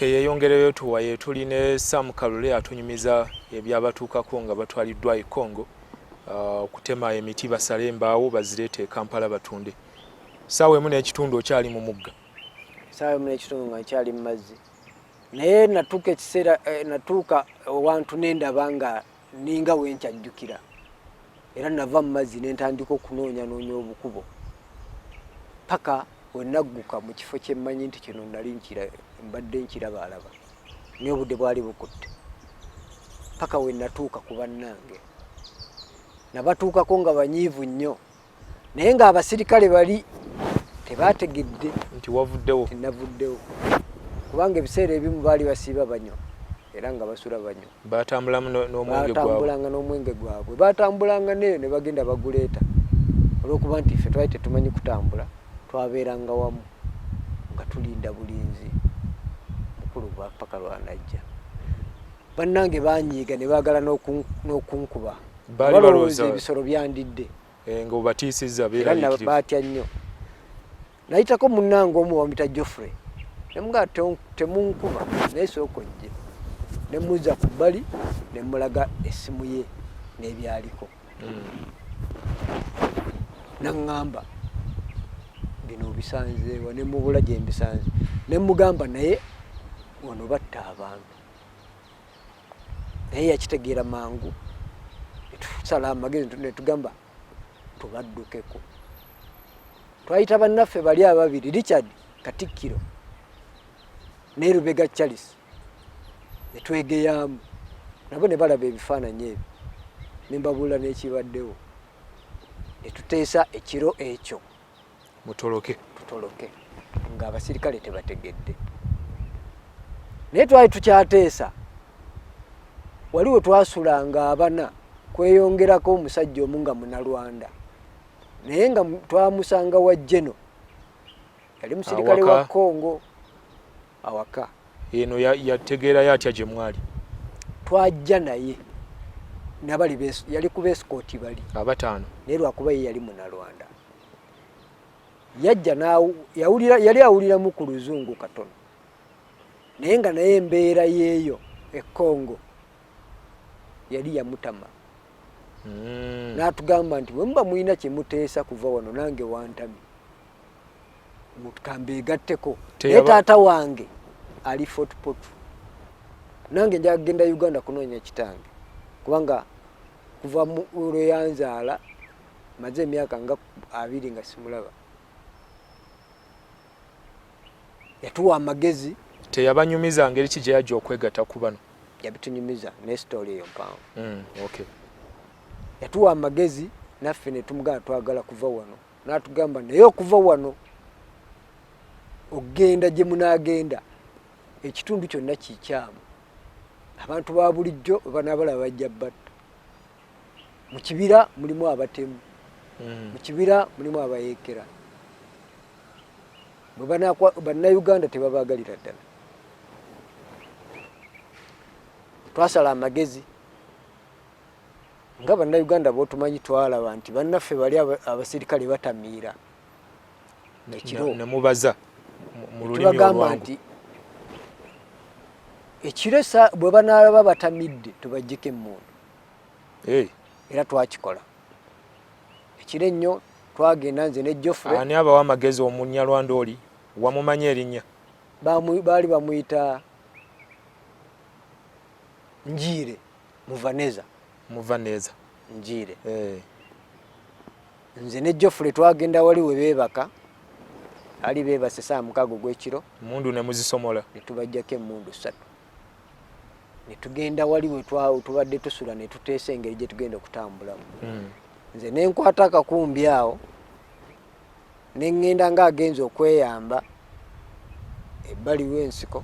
Okay, yeyongereyo tuwaye tuline Sam Kalule atunyumiza ebyabatuukako nga batwaliddwa e Congo okutema emiti basale embaawo bazireete e Kampala batunde. Saawa emu n'ekitundu okyali mu mugga. Saawa emu n'ekitundu nga nkyali mu mazzi. Naye natuuka ekiseera natuuka owantu n'endaba nga ninga wenkyajjukira. Era nava mu mazzi ne ntandika okunoonya obukubo. Paka wenagguka mu kifo kye mmanyi nti kino nali mbadde nkirabalaba. Naye obudde bwali bukutte. Paka wenatuuka ku bannange. Nabatuukako nga banyiivu nnyo. Naye ng'abasirikale bali tebaategedde nti wavuddewo. Navuddewo. Kubanga ebiseera ebimu baali basiiba banywa era nga basula banywa. Baatambulamu n'omwenge gwabwe. Baatambulanga n'omwenge gwabwe. Baatambulanga neyo ne bagenda baguleeta. Olw'okuba nti ffe twali tetumanyi kutambula, twabeeranga wamu nga tulinda bulinzi. Mukulu bwa paka lwanajja. Bannange banyiiga ne baagala n'okunkuba. Balowooza ebisolo byandidde. Nga obatiisizza beeraliikirivu. Era baatya nnyo. Nayitako munnange omu bamuyita Geoffrey. Nemugaa temunkuba naye sooka ojje. Ne muzza ku bbali ne mulaga essimu ye n'ebyaliko. Naŋŋamba bino bisanzeewa ne mubula gye mbisanze. Ne mugamba naye wano batta abantu. Naye yakitegeera mangu. Tusala amagezi ne tugamba tubaddukeko. Twayita bannaffe bali ababiri, Richard Katikkiro ne Lubega Charles. Ne twegeyaamu. Nabo ne balaba ebifaananyi ebyo. Ne mbabuula n'ekibaddewo. Ne tuteesa ekiro ekyo. Mutoloke. Tutoloke. Ng'abasirikale tebategedde. Naye twali tukyateesa. Waliwo twasulanga abana kweyongerako omusajja omu nga Munnalwanda. Naye nga twamusanga wa Jeno. Yali musirikale wa Congo. Awaka. Eno yategeera yatya gye mwali. Twajja naye. Nabali yali ku escort bali. Abataano. Naye lwakuba ye yali Munnalwanda. Yajja yali awuliramu ku Luzungu katono. Naye nga naye embeera yeeyo e Congo yali yamutama. N'atugamba nti bwe muba mulina kye muteesa kuva wano nange wantami. Mukambeegatteko. Naye taata wange ali Fort Portal. Nange nja kugenda Uganda kunoonya kitange. Kubanga kuva mu Lweyanzaala maze emyaka nga 2 nga simulaba. Yatuwa amagezi. Teyabanyumiza ngeri ki gye yajja okwegatta ku bano. Yabitunyumiza ne story eyo mpanvu. Okay. Yatuwa amagezi naffe ne tumugamba twagala kuva wano. N'atugamba naye okuva wano ogenda gye munaagenda ekitundu kyonna kikyamu. Abantu ba bulijjo banaabala bajja batta. Mu kibira mulimu abatemu. Mu kibira mulimu abayeekera. Bannayuganda tebabaagalira ddala. Twasala amagezi nga Bannayuganda b'otumanyi twalaba nti bannaffe bali abasirikale batamiira ekiro. Ne mubaza mu lulimi olwangu nti ekiro bwe banaalaba batamidde tubaggyeko emmundu. Era twakikola. Ekiro ennyo twagenda nze ne Geoffrey. Ani abawa amagezi Omunnalwanda oli wamumanya erinnya? Baali bamuyita Njiire Muvaneza. Njiire. Nze ne Geoffrey twagenda wali we beebaka. Ali beebase saa 6 gw'ekiro. Emmundu ne muzisomola. Ne tubaggyako emmundu 3. Ne tugenda wali we tubadde tusula ne tuteesa engeri gye tugenda okutambulamu. Nze ne nkwata akakumbi awo ne ŋŋenda ng'agenza okweyamba ebbali w'ensiko.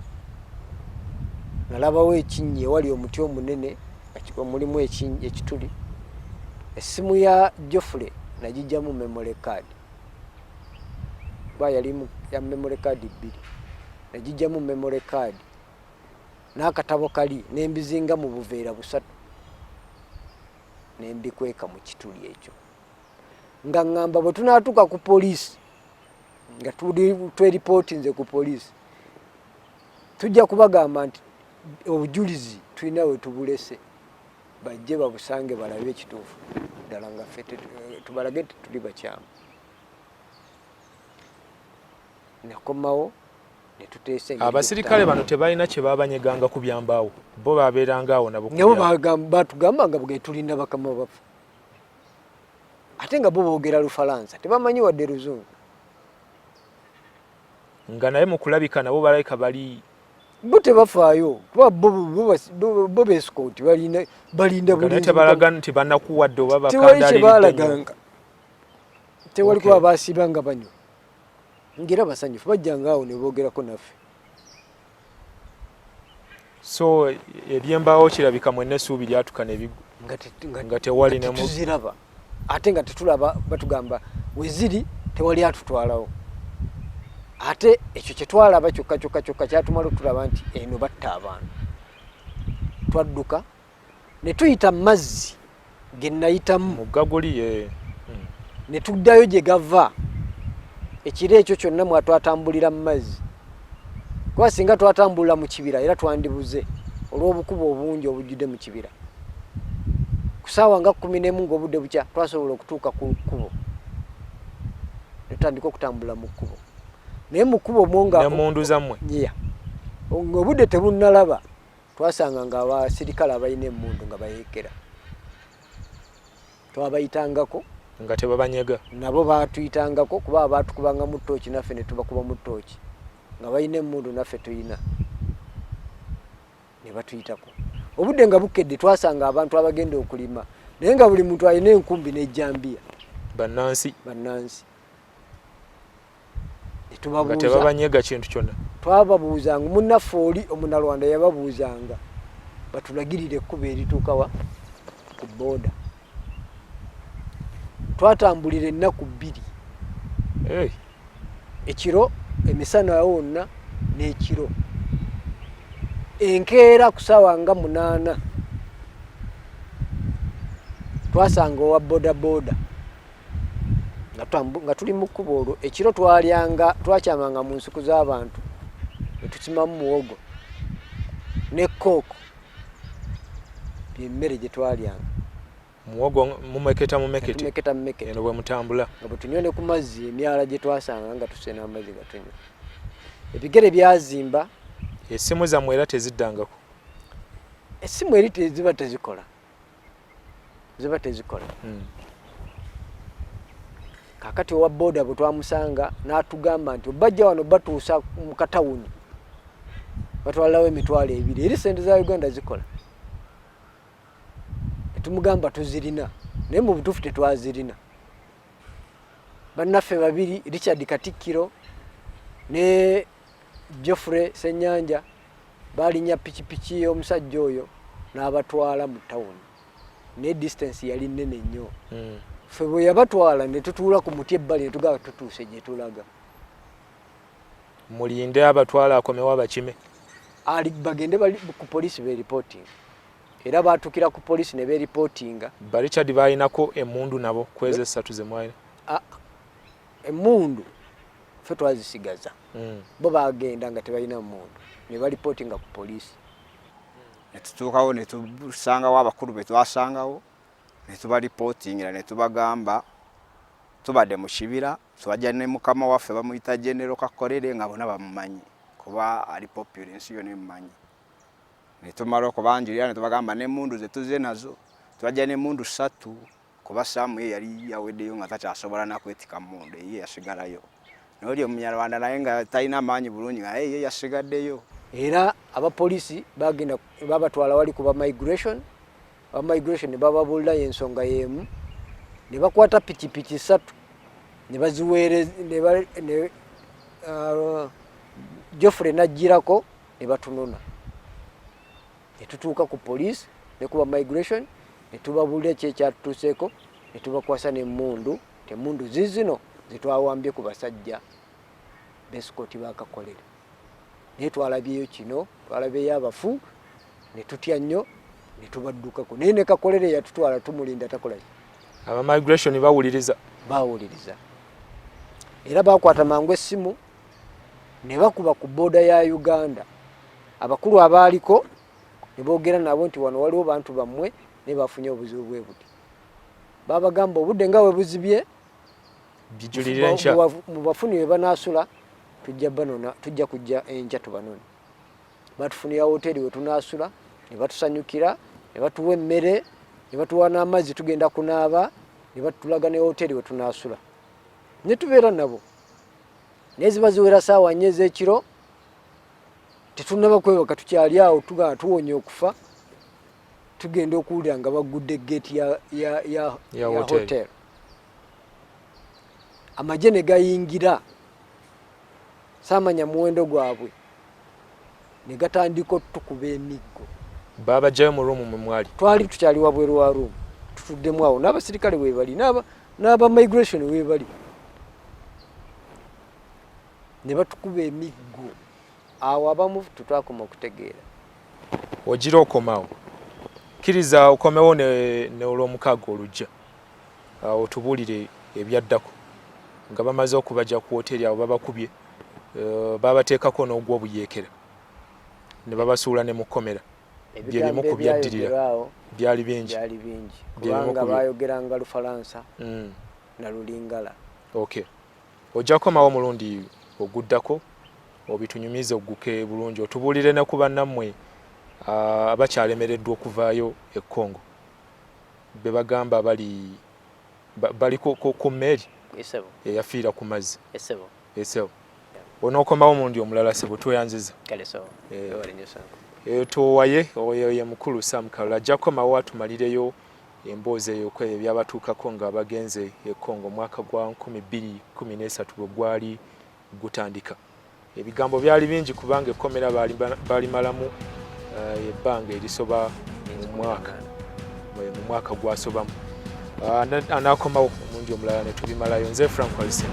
Nalabawo ekinnya ewali omuti omunene mulimu ekituli. Essimu ya Geoffrey nagijjamu memory card. Yali ya memory card 2. Nagijjamu memory card. N'akatabo kali nembizinga mu buveera 3. Nembikweka mu kituli ekyo. Nga ngamba bwe tunaatuka ku poliisi nga tweripooti nze ku poliisi tujja kubagamba nti obujulizi tulina we tubulese bajje babusange balabe ekituufu ddala nga ffe tubalage tuli bakyamu nekomawo netuteese abasirikale bano tebalina kye babanyeganga ku byambaawo bo babeeranga awo nabo batugamba nga bwe tulina bakama baffe ate nga bo boogera Lufalansa tebamanyi wadde Luzungu nga naye mu kulabika nabo balabika bali bo tebafaayo bo beesikooti balinda bulinzi tebalaga nti banakuwadde oba bakandaliraganga tewali kuba baasiba nga banywa ngera basanyufu bajjanga awo ne boogerako naffe so ebyembaawo kirabika mwenna essuubi lyatuka nga tewali tuziraba ate nga tetulaba batugamba weziri tewali atutwalawo ate ekyo kyetwalaba kyokka kyatumala otulaba nti eno batta abantu twadduka ne tuyita mu mazzi ge nayitamu mugaguli ne tuddayo gye gava ekiro ekyo kyonna mwatwatambulira mu mazzi kuba singa twatambulira mu kibira era twandibuze olw'obukubo obungi obujjudde mu kibira ku ssaawa nga 11 ng'obudde bukya twasobola okutuuka ku kkubo ne tutandika okutambula mu kkubo naye mu kkubo mundu zammwe ng'obudde tebunnalaba twasanga nga abasirikale abalina emmundu nga bayeekera twabayitangako nga tebabanyega nabo batuyitangako kuba batukubanga mu ttooki naffe ne tubakuba mu ttooki nga balina emmundu naffe tuyina ne batuyitako obudde nga bukedde twasanga abantu abagenda okulima naye nga buli muntu alina enkumbi n'ejjambiya bannansi nga tebabanyega kintu kyonna twababuuzanga munnaffe oli omunalwanda yababuuzanga batulagirire ekkuba erituukawa ku booda twatambulira ennaku 2 ekiro emisana yawonna n'ekiro enkeera ku ssaawa nga 8 twasanga owa bodaboda nga tuli mu kkubo olwo ekiro twakyamanga mu nsuku z'abantu ne tukimamu muwogo ne kooko byemmere gye twalyanga muwogo mumeketa eno bwe mutambula nga bwe tunywa ne ku mazzi emyala gye twasanga nga tusena amazzi nga tunywa ebigere byazimba essimu zammwe era teziddangako essimu eri ziba tezikola kakati owa boda bwe twamusanga n'atugamba nti obajja wano batuusa mu katawuni batwalirawo emitwalo 2 eri sente za Uganda zikola tumugamba tuzirina naye mu butuufu tetwazirina bannaffe 2 Richard Katikkiro ne Geoffrey Senyanja balinya pikipiki omusajja oyo n'abatwala mu tawuni ne distance yali nnene nnyo ffe bwe yabatwala ne tutuula ku muti ebbali ne tugaba tutuuse gye tulaga mulinde abatwala akomewo abakime bagende bali ku poliisi bereporting era batukira ku poliisi ne bereportinga ba Richard balinako emmundu nabo kweze 3 ze mwalina emmundu ffe twazisigaza bo bagenda nga tebalina mmundu ne baliportinga ku poliisi ne tutuukawo ne tusangawo abakulu be twasangawo ne tubaliportingira ne tubagamba tubadde mu kibira twajja ne mukama waffe bamuyita General Kakolere nga bona bamumanyi kuba ali popular ensi yonna emumanyi ne tumala okubanjirira ne tubagamba n'emmundu ze tuze nazo twajja n'emmundu 3 kuba Samu ye yali yaweddeyo nga takyasobola nakwetika mmundu ye yasigalayo n'oli omunyarwanda naye nga talina amaanyi bulungi nga ye yasigaddeyo era abapoliisi bagenda babatwala wali kuba migration ne bababuulira ensonga y'emu ne bakwata pikipiki 3 ne baziweereza Geoffrey najjirako ne batunona ne tutuuka ku poliisi ne kuba migration ne tubabuulira ekyatutuuseeko ne tubakwasa n'emmundu emmundu zizino zetwawambye ku basajja b'esikooti bakakolera naye twalabyeyo kino twalabyeyo abafu ne tutya nnyo ne tubaddukako naye ne Kakolere yatutwala tumulinda takola aba migration bawuliriza era bakwata mangu essimu ne bakuba ku booda ya Uganda abakulu abaaliko ne boogera nabo nti wano waliwo bantu bammwe ne bafunye obuzibu bwe buti. Babagamba obudde nga we buzibye bijulire enkya mu bafuni we banaasula tujja kujja enkya tubanone. Batufunira hoteri we tunaasula ne batusanyukira ne batuwa emmere ne batuwa n'amazzi tugenda kunaaba ne batulaga ne hoteri we tunaasula ne tubeera nabo. Naye ziba ziwera ssaawa 4 ez'ekiro tetunnaba kwebaka tukyali awo tugamba tuwonye okufa tugenda okuwulira nga baggudde geeti ya hotel. Amagye ne gayingira saamanya muwendo gwabwe ne gatandika otukuba emiggo. babajjayo mu ruumu mwe mwali? Twali tukyali wabweru wa ruumu tutuddemu awo n'abasirikale we bali n'aba migration we bali ne batukuba emiggo. Awo abamu tutwakoma okutegeera. Ogira okomawo kkiriza okomewo ne olw'omukaaga olujja otubuulire ebyaddako nga bamaze okubajja ku hoteri awo babakubye babateekako n'ogw'obuyeekera ne babasuula ne mu kkomera. Bye bimu ku byaddirira byali bingi kubanga baayogeranga Lufalansa na Lulingala. Okay, ojja kukomawo omulundi oguddako obitunyumize ogguke bulungi otubuulire ne ku bannammwe abakyalemereddwa okuvaayo e Congo be bagamba bali ku mmeeri eyafiira ku mazzi Esebo. Onookomawo omulundi omulala Sebo tweyanziza towaye oyo ye mukulu Sam Kalula ajja kukomawo atumalireyo emboozi eyo kweyo byabatuukako nga bagenze e Congo mwaka gwa 2013 bwe gwali gutandika. Ebigambo byali bingi kubanga ekkomera balimalamu ebbanga erisoba mu mwaka gwasobamu. Anaakomawo omundi omulala ne tubimalayo. Nze Frank Alisem.